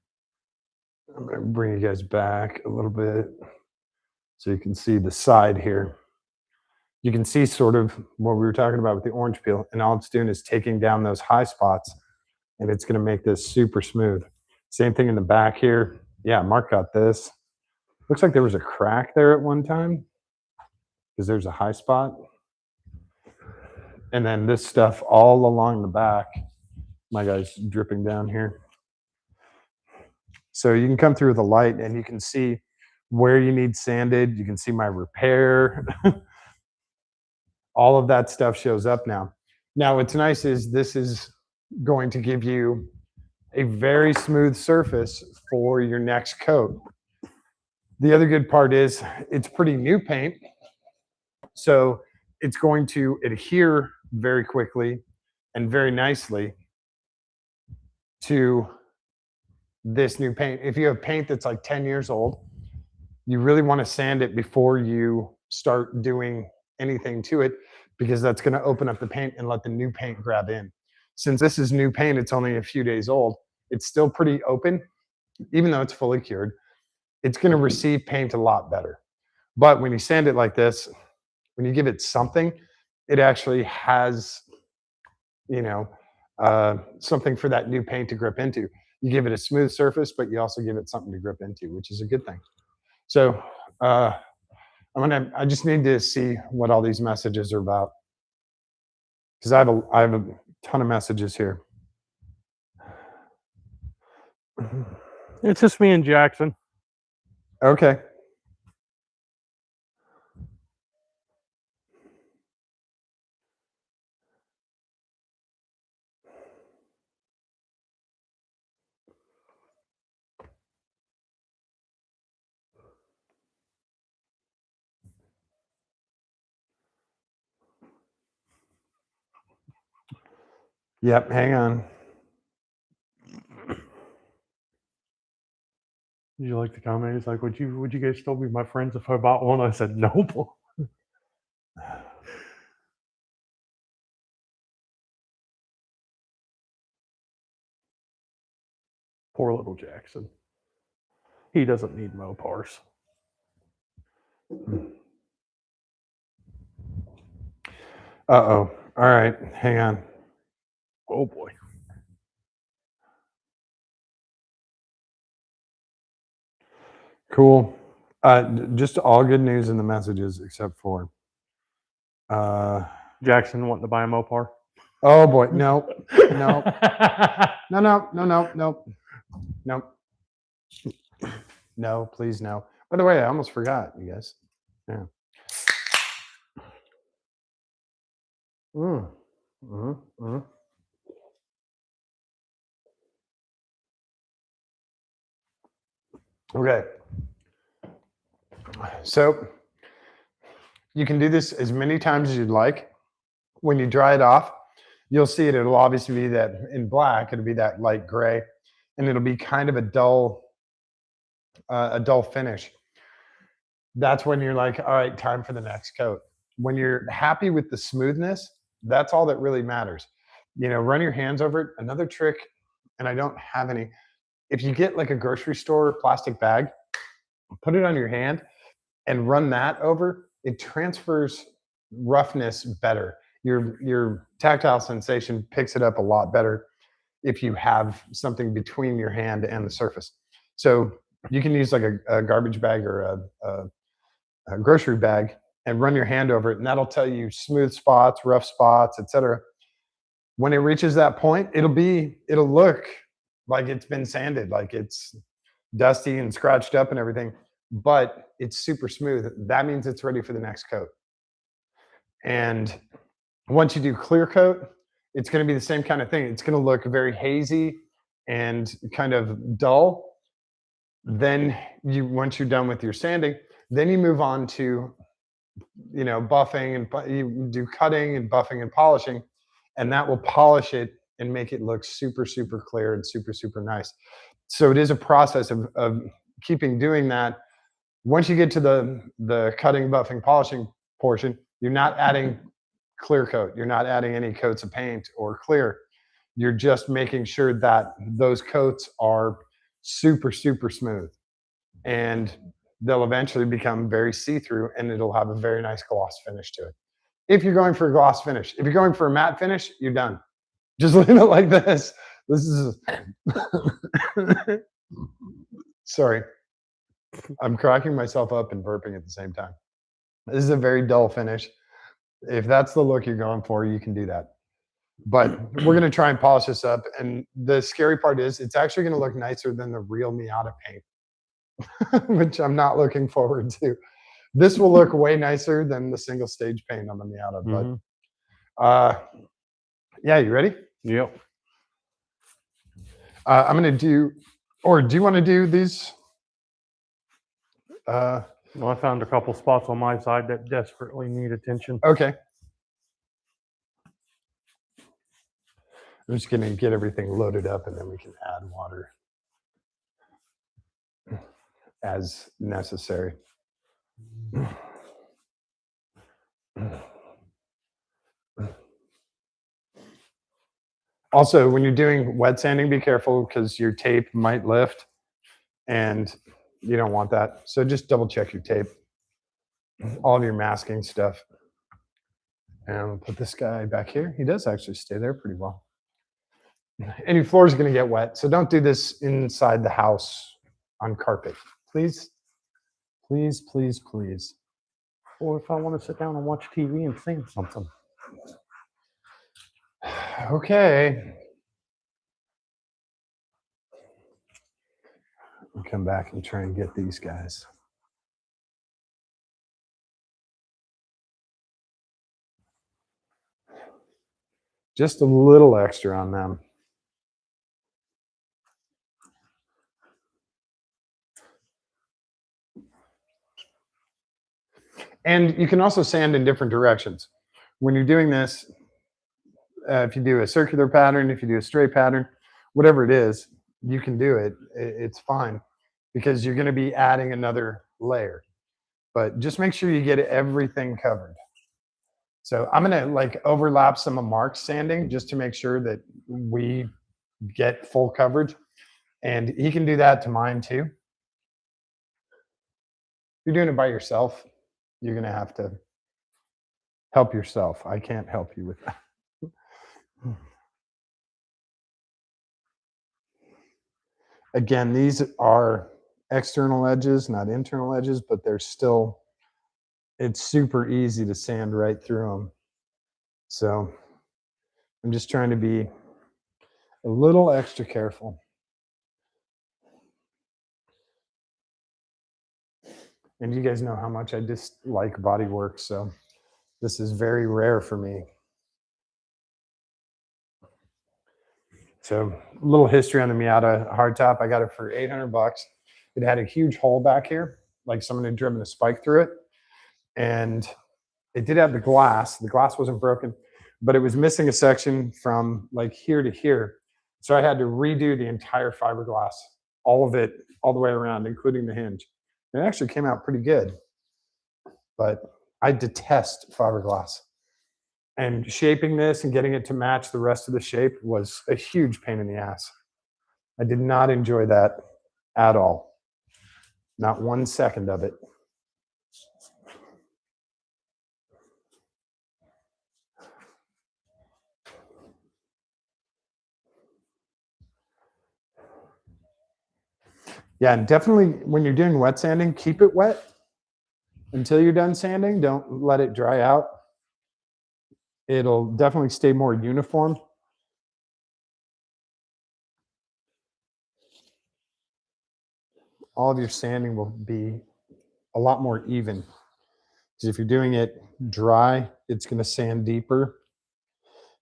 I'm going to bring you guys back a little bit so you can see the side here. You can see sort of what we were talking about with the orange peel. And all it's doing is taking down those high spots, and it's going to make this super smooth. Same thing in the back here. Yeah, Mark got this. Looks like there was a crack there at one time because there's a high spot. And then this stuff all along the back. My guy's dripping down here. So you can come through with the light and you can see where you need sanded. You can see my repair. All of that stuff shows up now. Now, what's nice is this is going to give you a very smooth surface for your next coat. The other good part is it's pretty new paint. So it's going to adhere very quickly and very nicely to this new paint. If you have paint that's like 10 years old, you really want to sand it before you start doing anything to it because that's going to open up the paint and let the new paint grab in. Since this is new paint, it's only a few days old, it's still pretty open, even though it's fully cured. It's going to receive paint a lot better. But when you sand it like this, when you give it something, it actually has, something for that new paint to grip into. You give it a smooth surface, but you also give it something to grip into, which is a good thing. So I just need to see what all these messages are about because I have a ton of messages here. It's just me and Jackson. Okay. Yep, hang on. Did you like the comment? He's like, would you guys still be my friends if I bought one? I said, nope. Poor little Jackson. He doesn't need Mopars. Uh-oh. All right, hang on. Oh boy. Cool. Just all good news in the messages except for Jackson wanting to buy a Mopar. oh boy, no. No, no, please no. By the way, I almost forgot, you guys. Yeah. Mm-hmm. Okay. So you can do this as many times as you'd like. When you dry it off, you'll see it. It'll obviously be that in black. It'll be that light gray, and it'll be kind of a dull finish. That's when you're like, all right, time for the next coat. When you're happy with the smoothness, that's all that really matters. Run your hands over it. Another trick, and I don't have any. If you get like a grocery store plastic bag, put it on your hand and run that over. It transfers roughness better. Your tactile sensation picks it up a lot better if you have something between your hand and the surface. So you can use like a garbage bag or a grocery bag and run your hand over it, and that'll tell you smooth spots, rough spots, etc. When it reaches that point, it'll look like it's been sanded, like it's dusty and scratched up and everything, but it's super smooth. That means it's ready for the next coat. And once you do clear coat, it's going to be the same kind of thing. It's going to look very hazy and kind of dull. Then once you're done with your sanding, then you move on to buffing, and you do cutting and buffing and polishing, and that will polish it and make it look super, super clear and super, super nice. So it is a process of keeping doing that. Once you get to the cutting, buffing, polishing portion, you're not adding clear coat. You're not adding any coats of paint or clear. You're just making sure that those coats are super, super smooth. And they'll eventually become very see-through, and it'll have a very nice gloss finish to it. If you're going for a gloss finish. If you're going for a matte finish, you're done. Just leave it like this. This is sorry. I'm cracking myself up and burping at the same time. This is a very dull finish. If that's the look you're going for, you can do that. But we're going to try and polish this up. And the scary part is it's actually going to look nicer than the real Miata paint, which I'm not looking forward to. This will look way nicer than the single stage paint on the Miata. Yeah, you ready? Yep. I'm going to do, or do you want to do these? Well, I found a couple spots on my side that desperately need attention. Okay. I'm just going to get everything loaded up, and then we can add water as necessary. Also, when you're doing wet sanding, be careful because your tape might lift, and you don't want that. So just double check your tape, all of your masking stuff. And we'll put this guy back here. He does actually stay there pretty well. And your floor is going to get wet, so don't do this inside the house on carpet. Please, please, please, please. Or if I want to sit down and watch TV and sing something. Okay. I'll come back and try and get these guys. Just a little extra on them. And you can also sand in different directions. When you're doing this, if you do a circular pattern, if you do a straight pattern, whatever it is, you can do it. It's fine because you're going to be adding another layer. But just make sure you get everything covered. So I'm going to like overlap some of Mark's sanding just to make sure that we get full coverage. And he can do that to mine too. If you're doing it by yourself, you're going to have to help yourself. I can't help you with that. Again, these are external edges, not internal edges, but they're still, it's super easy to sand right through them. So I'm just trying to be a little extra careful. And you guys know how much I dislike body work, so this is very rare for me. So a little history on the Miata hardtop. I got it for 800 bucks. It had a huge hole back here, like someone had driven a spike through it. And it did have the glass. The glass wasn't broken, but it was missing a section from like here to here. So I had to redo the entire fiberglass, all of it, all the way around, including the hinge. And it actually came out pretty good, but I detest fiberglass. And shaping this and getting it to match the rest of the shape was a huge pain in the ass. I did not enjoy that at all. Not 1 second of it. Yeah, and definitely when you're doing wet sanding, keep it wet until you're done sanding. Don't let it dry out. It'll definitely stay more uniform. All of your sanding will be a lot more even. Because if you're doing it dry, it's going to sand deeper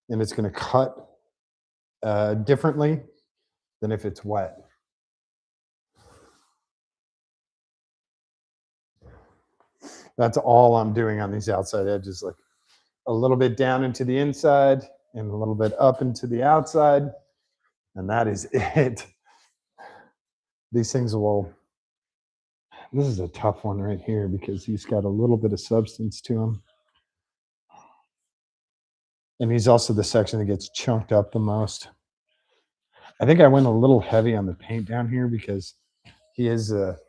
and it's going to cut differently than if it's wet. That's all I'm doing on these outside edges, like a little bit down into the inside and a little bit up into the outside. And that is it. These things will, this is a tough one right here because he's got a little bit of substance to him. And he's also the section that gets chunked up the most. I think I went a little heavy on the paint down here because he is a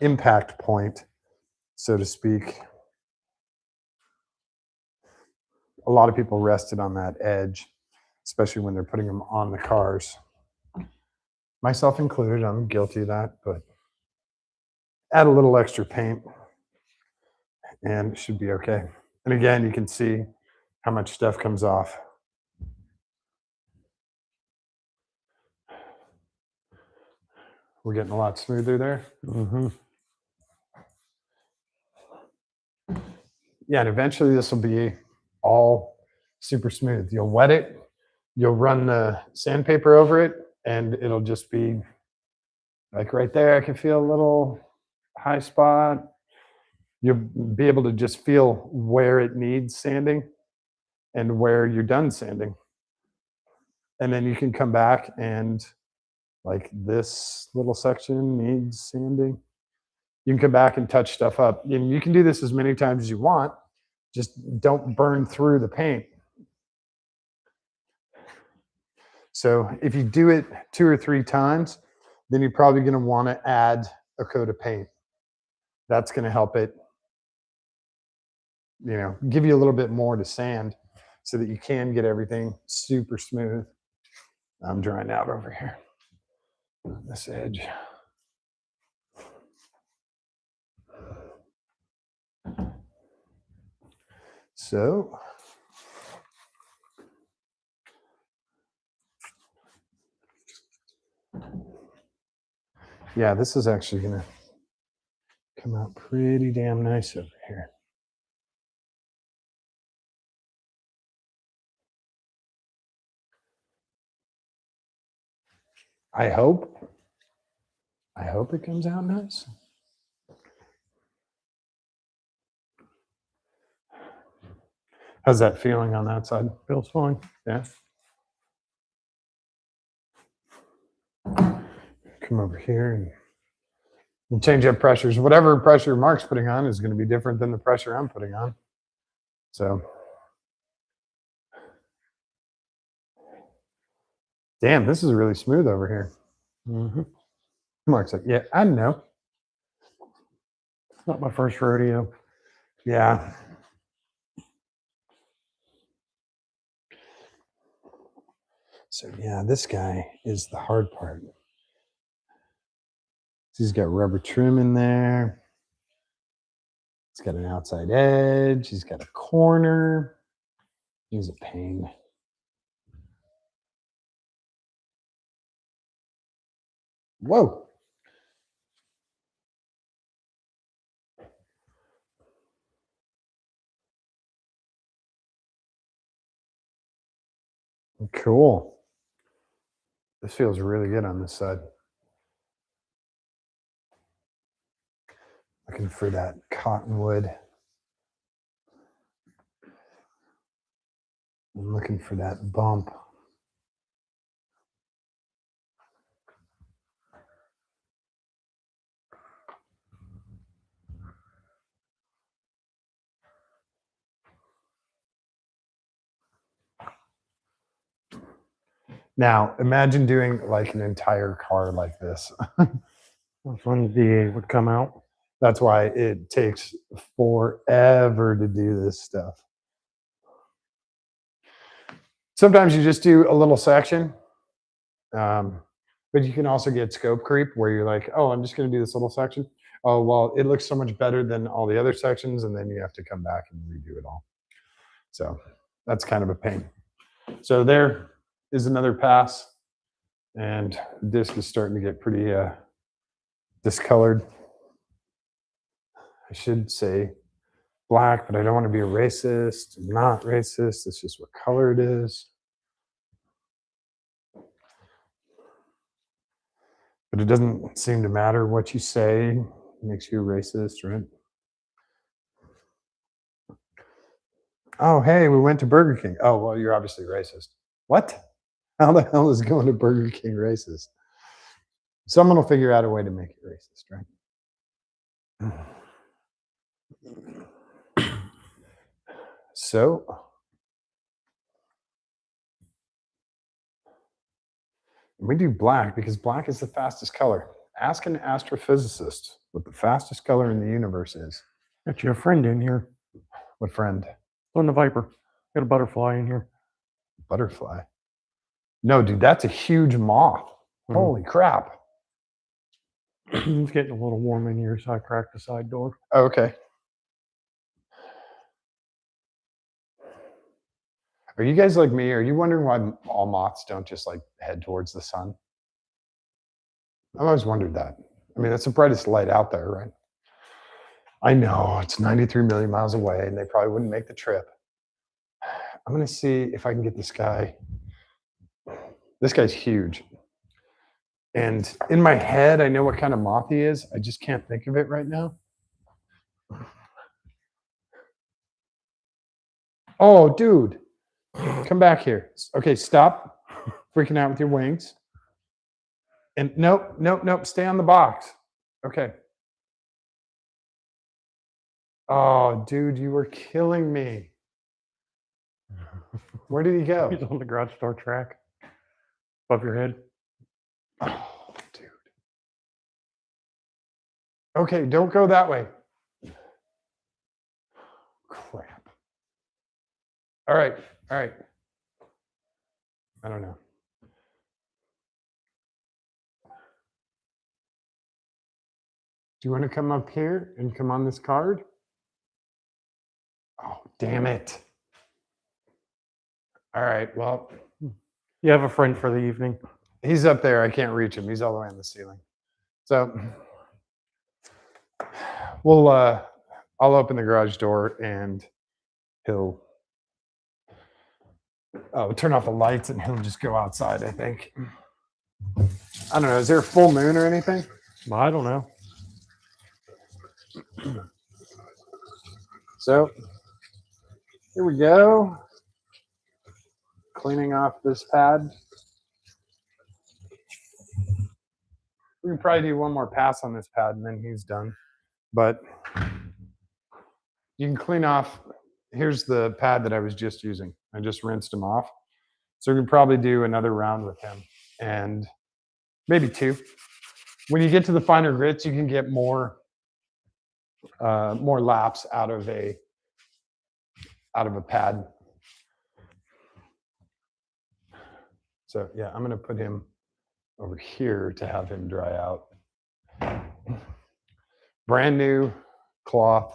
impact point, so to speak. A lot of people rested on that edge, especially when they're putting them on the cars. Myself included, I'm guilty of that, but add a little extra paint and it should be okay. And again, you can see how much stuff comes off. We're getting a lot smoother there. Mm-hmm. Yeah, and eventually this will be all super smooth. You'll wet it, you'll run the sandpaper over it, and it'll just be like right there. I can feel a little high spot. You'll be able to just feel where it needs sanding and where you're done sanding. And then you can come back and like this little section needs sanding. You can come back and touch stuff up. And you can do this as many times as you want. Just don't burn through the paint. So if you do it 2 or 3 times, then you're probably going to want to add a coat of paint. That's going to help it, give you a little bit more to sand so that you can get everything super smooth. I'm drying out over here on this edge. So yeah, this is actually going to come out pretty damn nice over here. I hope it comes out nice. How's that feeling on that side? Feels fine. Yeah. Come over here and we'll change up pressures. Whatever pressure Mark's putting on is going to be different than the pressure I'm putting on. So, damn, this is really smooth over here. Mm-hmm. Mark's like, yeah, I know. It's not my first rodeo. Yeah. So yeah, this guy is the hard part. He's got rubber trim in there. He's got an outside edge. He's got a corner. He's a pain. Whoa. Cool. This feels really good on this side. Looking for that cottonwood. I'm looking for that bump. Now, imagine doing like an entire car like this. That's when the DA would come out. That's why it takes forever to do this stuff. Sometimes you just do a little section, but you can also get scope creep where you're like, oh, I'm just going to do this little section. Oh, well, it looks so much better than all the other sections, and then you have to come back and redo it all. So that's kind of a pain. So there is another pass, and the disc is starting to get pretty discolored. I should say black, but I don't want to be a racist. I'm not racist. It's just what color it is. But it doesn't seem to matter what you say. It makes you a racist, right? Oh, hey, we went to Burger King. Oh, well, you're obviously racist. What? How the hell is going to Burger King racist? Someone will figure out a way to make it racist, right? So, we do black because black is the fastest color. Ask an astrophysicist what the fastest color in the universe is. Got you a friend in here. What friend? On the Viper. Got a butterfly in here. Butterfly. No, dude, that's a huge moth. Holy crap. It's getting a little warm in here, so I cracked the side door. Oh, okay. Are you guys like me? Are you wondering why all moths don't just like head towards the sun? I've always wondered that. I mean, that's the brightest light out there, right? I know it's 93 million miles away and they probably wouldn't make the trip. I'm going to see if I can get this guy. This guy's huge. And in my head, I know what kind of moth he is. I just can't think of it right now. Oh, dude. Come back here. Okay, stop freaking out with your wings. And nope. Stay on the box. Okay. Oh, dude, you were killing me. Where did he go? He's on the garage door track above your head. Oh, dude. Okay, don't go that way. Crap. All right. I don't know. Do you want to come up here and come on this card? Oh, damn it. All right, well. You have a friend for the evening. He's up there. I can't reach him. He's all the way on the ceiling. So I'll open the garage door and he'll turn off the lights and he'll just go outside, I think. I don't know. Is there a full moon or anything? I don't know. So here we go. Cleaning off this pad. We can probably do one more pass on this pad and then he's done. But you can clean off. Here's the pad that I was just using. I just rinsed him off. So we can probably do another round with him and maybe two. When you get to the finer grits, you can get more laps out of a pad. So yeah, I'm going to put him over here to have him dry out. Brand new cloth.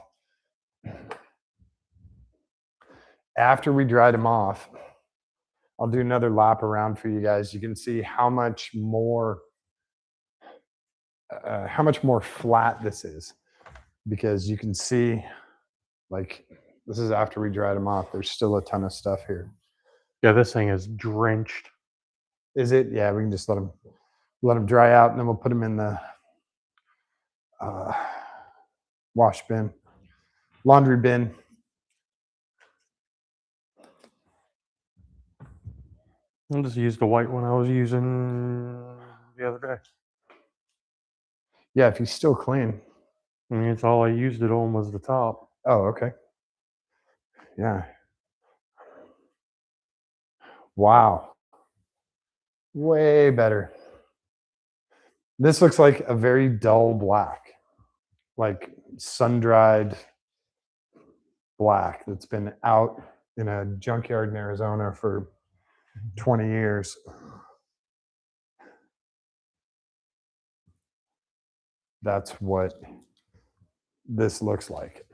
After we dried him off, I'll do another lap around for you guys. You can see how much more flat this is, because you can see, like, this is after we dried him off. There's still a ton of stuff here. Yeah, this thing is drenched. Is it? Yeah, we can just let them dry out, and then we'll put them in the uh, wash bin, laundry bin. I'll just use the white one I was using the other day. Yeah, if he's still clean. I mean, it's all I used it on was the top. Oh, okay. Yeah. Wow. Way better. This looks like a very dull black, like sun-dried black that's been out in a junkyard in Arizona for 20 years. That's what this looks like.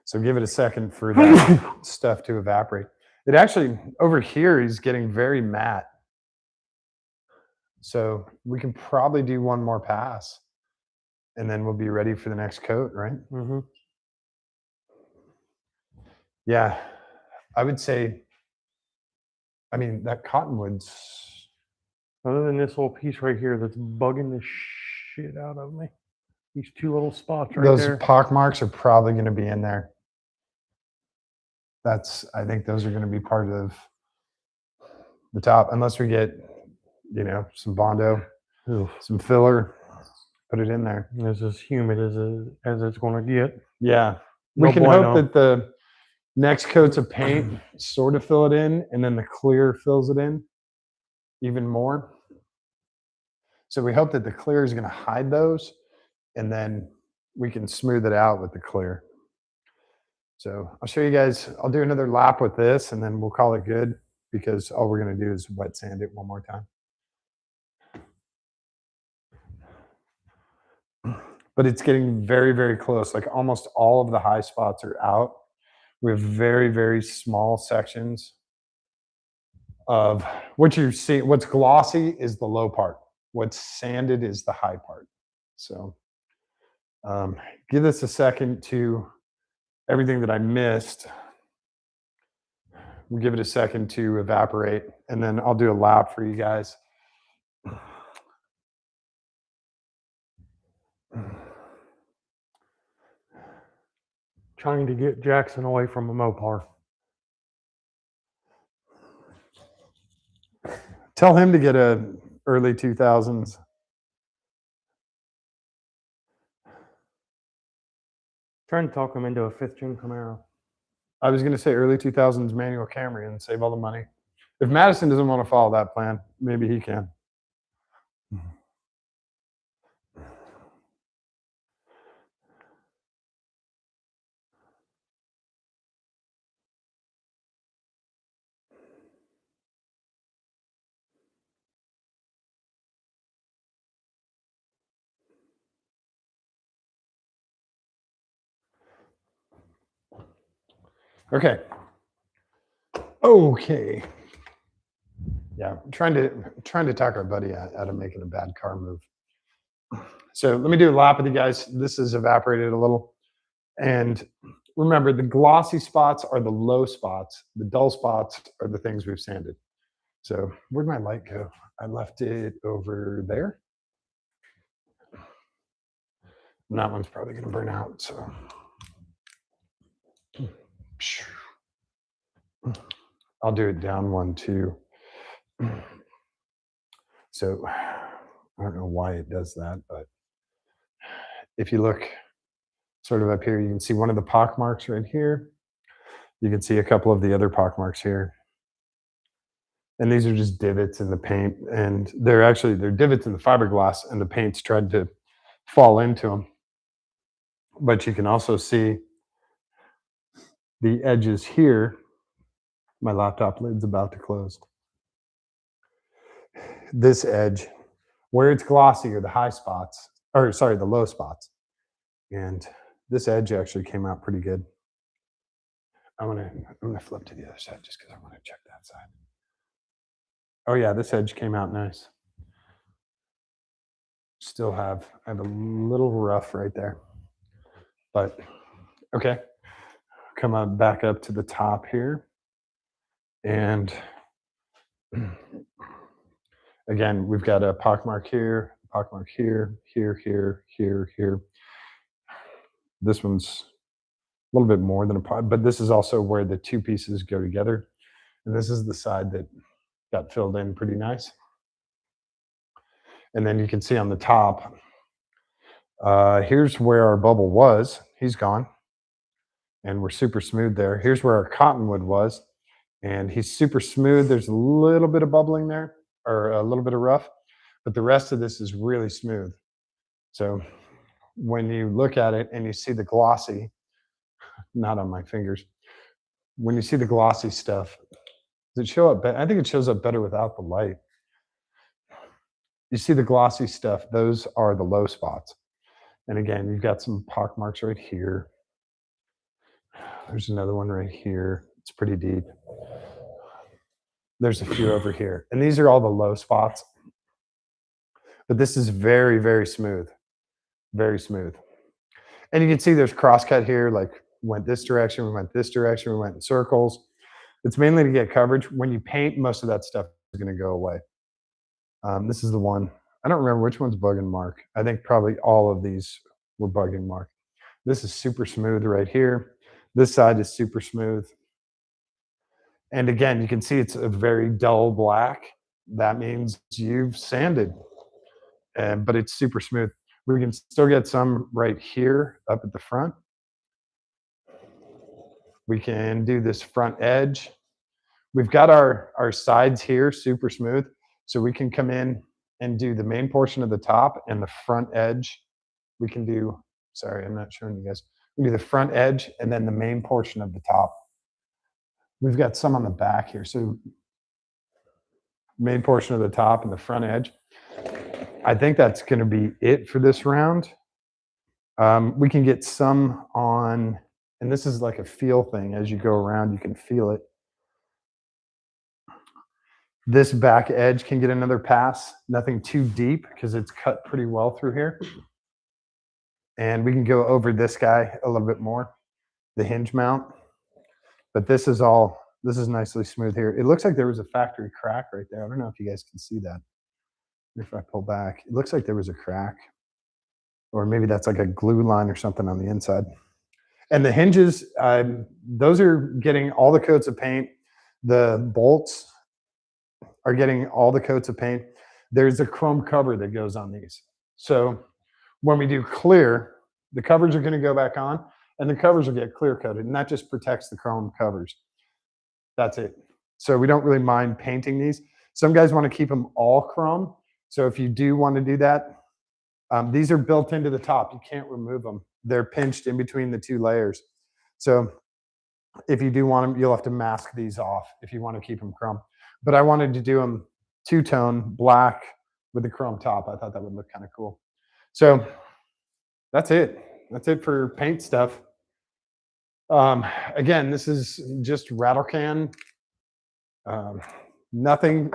So give it a second for that stuff to evaporate. It actually, over here, is getting very matte. So we can probably do one more pass and then we'll be ready for the next coat, right? Mm-hmm. Yeah, I would say, I mean, that cottonwood's, Other than this little piece right here that's bugging the shit out of me. These two little spots right those there. pock marks are probably going to be in there. I think those are going to be part of the top, unless we get, some Bondo, Oof. some filler, put it in there. It's as humid as it's going to get. Yeah. No We can bueno. hope that the next coats of paint sort of fill it in, and then the clear fills it in even more. So we hope that the clear is going to hide those, and then we can smooth it out with the clear. So I'll show you guys. I'll do another lap with this, and then we'll call it good, because all we're going to do is wet sand it one more time. But it's getting very, very close. Like almost all of the high spots are out. We have very, very small sections of what you see. What's glossy is the low part. What's sanded is the high part. So give this a second to everything that I missed. We'll give it a second to evaporate, and then I'll do a lap for you guys. Trying to get Jackson away from a Mopar. Tell him to get a early 2000s. Trying to talk him into a 5th-gen Camaro. I was going to say early 2000s manual Camry and save all the money. If Madison doesn't want to follow that plan, maybe he can. Okay. Okay. Yeah, I'm trying to talk our buddy out of making a bad car move. So let me do a lap with you guys. This has evaporated a little. And remember, the glossy spots are the low spots. The dull spots are the things we've sanded. So where'd my light go? I left it over there. And that one's probably going to burn out. So I'll do it down one too. So I don't know why it does that, but if you look sort of up here, you can see one of the pock marks right here. You can see a couple of the other pock marks here. And these are just divots in the paint, and they're divots in the fiberglass, and the paint's tried to fall into them. But you can also see the edges here. My laptop lid's about to close. This edge, where it's glossy, are the high spots, or sorry, the low spots. And this edge actually came out pretty good. I'm gonna flip to the other side just because I want to check that side. Oh yeah, this edge came out nice. I have a little rough right there, but okay. Come on back up to the top here. And again, we've got a pockmark here, pockmark here, here. This one's a little bit more than a pot, but this is also where the two pieces go together. And this is the side that got filled in pretty nice. And then you can see on the top, here's where our bubble was. He's gone. And we're super smooth there. Here's where our cottonwood was. And he's super smooth. There's a little bit of bubbling there, or a little bit of rough, but the rest of this is really smooth. So when you look at it and you see the glossy, not on my fingers, when you see the glossy stuff, does it show up? I think it shows up better without the light. You see the glossy stuff, those are the low spots. And again, you've got some pock marks right here. There's another one right here. It's pretty deep. There's a few over here. And these are all the low spots. But this is very, very smooth. Very smooth. And you can see there's crosscut here, like went this direction, we went this direction, we went in circles. It's mainly to get coverage. When you paint, most of that stuff is going to go away. This is the one. I don't remember which one's bug and mark. I think probably all of these were bug and mark. This is super smooth right here. This side is super smooth. And again, you can see it's a very dull black. That means you've sanded, but it's super smooth. We can still get some right here up at the front. We can do this front edge. We've got our sides here super smooth. So we can come in and do the main portion of the top and the front edge. We can do, sorry, I'm not showing you guys. We do the front edge and then the main portion of the top. We've got some on the back here. So main portion of the top and the front edge. I think that's going to be it for this round. We can get some on, and this is like a feel thing. As you go around, you can feel it. This back edge can get another pass, nothing too deep because it's cut pretty well through here. And we can go over this guy a little bit more, the hinge mount. But this is nicely smooth here. It looks like there was a factory crack right there. I don't know if you guys can see that. If I pull back, it looks like there was a crack. Or maybe that's like a glue line or something on the inside. And the hinges, those are getting all the coats of paint. The bolts are getting all the coats of paint. There's a chrome cover that goes on these. So when we do clear, the covers are going to go back on and the covers will get clear coated, and that just protects the chrome covers. That's it. So we don't really mind painting these. Some guys want to keep them all chrome. So if you do want to do that, these are built into the top. You can't remove them. They're pinched in between the two layers. So if you do want them, you'll have to mask these off if you want to keep them chrome. But I wanted to do them two-tone black with the chrome top. I thought that would look kind of cool. So that's it. That's it for paint stuff. Again, this is just Rattlecan. Nothing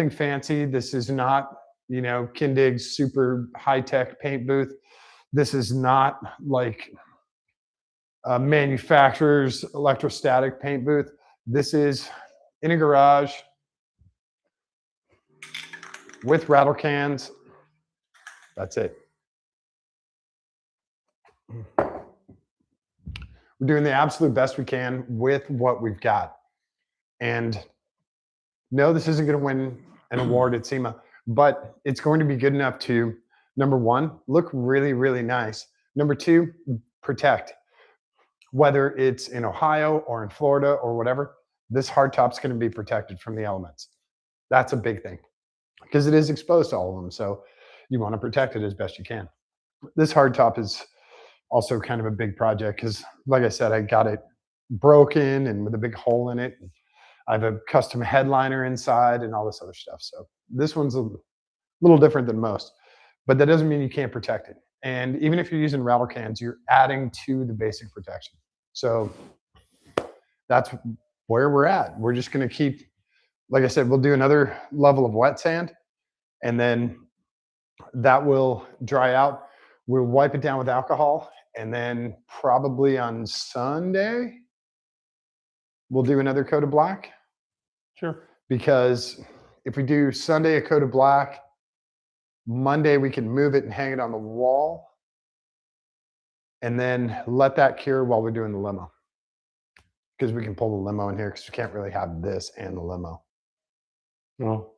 fancy. This is not, Kindig's super high-tech paint booth. This is not like a manufacturer's electrostatic paint booth. This is in a garage with Rattlecans. That's it. We're doing the absolute best we can with what we've got. And no, this isn't going to win an award at SEMA, but it's going to be good enough to, number one, look really, really nice. Number two, protect. Whether it's in Ohio or in Florida or whatever, this hardtop's going to be protected from the elements. That's a big thing because it is exposed to all of them. So you want to protect it as best you can. This hardtop is also kind of a big project because, like I said, I got it broken and with a big hole in it. I have a custom headliner inside and all this other stuff. So this one's a little different than most, but that doesn't mean you can't protect it. And even if you're using Rattlecans, you're adding to the basic protection. So that's where we're at. We're just going to keep, like I said, we'll do another level of wet sand, and then that will dry out. We'll wipe it down with alcohol, and then probably on Sunday, we'll do another coat of black, Sure. because if we do Sunday a coat of black, Monday we can move it and hang it on the wall, and then let that cure while we're doing the limo. Because we can pull the limo in here, because we can't really have this and the limo. Well,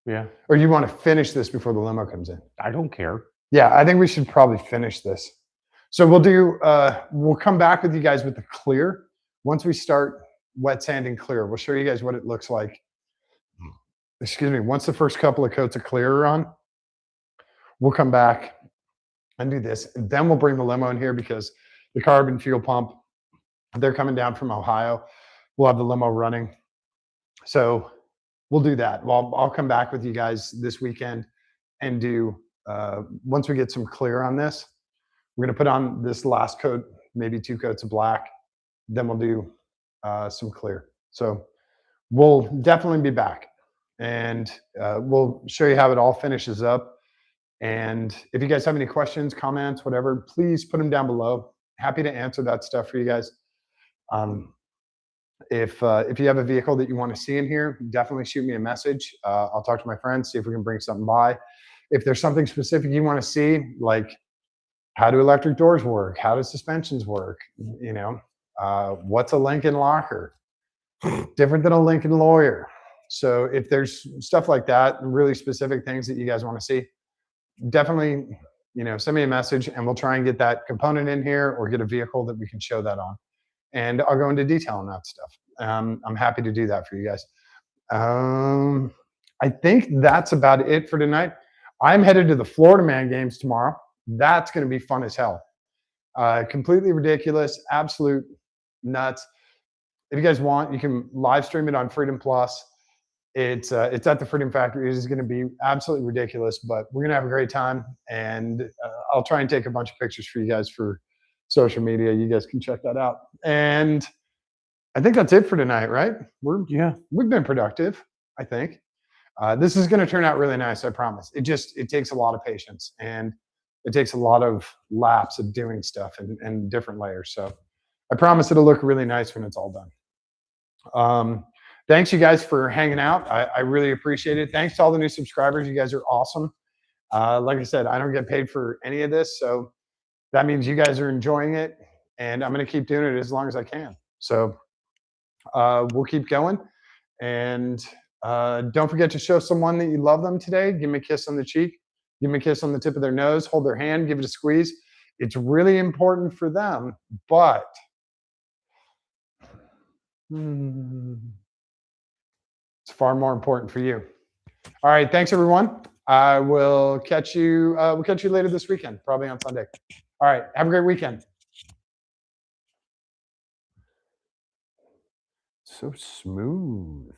yeah. Or you want to finish this before the limo comes in? I don't care. Yeah, I think we should probably finish this. So we'll come back with you guys with the clear. Once we start wet sanding clear, we'll show you guys what it looks like. Excuse me, once the first couple of coats of clear are on, we'll come back and do this. And then we'll bring the limo in here, because the carbon fuel pump, they're coming down from Ohio. We'll have the limo running. So we'll do that. Well, I'll come back with you guys this weekend and do, once we get some clear on this, we're going to put on this last coat, maybe 2 coats of black. Then we'll do some clear. So we'll definitely be back, and we'll show you how it all finishes up. And if you guys have any questions, comments, whatever, please put them down below. Happy to answer that stuff for you guys. If you have a vehicle that you want to see in here, definitely shoot me a message. I'll talk to my friends, see if we can bring something by. If there's something specific you want to see, like how do electric doors work? How do suspensions work? You know, what's a Lincoln locker? Different than a Lincoln lawyer. So if there's stuff like that, really specific things that you guys want to see, definitely, send me a message, and we'll try and get that component in here, or get a vehicle that we can show that on. And I'll go into detail on that stuff. I'm happy to do that for you guys. I think that's about it for tonight. I'm headed to the Florida Man games tomorrow. That's going to be fun as hell. Completely ridiculous, absolute nuts. If you guys want, you can live stream it on Freedom Plus. It's at the Freedom Factory. It is going to be absolutely ridiculous, but we're going to have a great time. And I'll try and take a bunch of pictures for you guys for social media. You guys can check that out. And I think that's it for tonight, right? We've been productive, I think. This is going to turn out really nice, I promise. It takes a lot of patience, and it takes a lot of laps of doing stuff and different layers. So I promise it'll look really nice when it's all done. Thanks, you guys, for hanging out. I really appreciate it. Thanks to all the new subscribers. You guys are awesome. Like I said, I don't get paid for any of this, so that means you guys are enjoying it, and I'm going to keep doing it as long as I can. So we'll keep going. And don't forget to show someone that you love them today. Give them a kiss on the cheek. Give them a kiss on the tip of their nose. Hold their hand. Give it a squeeze. It's really important for them, but it's far more important for you. All right. Thanks, everyone. I will catch you. We'll catch you later this weekend, probably on Sunday. All right. Have a great weekend. So smooth.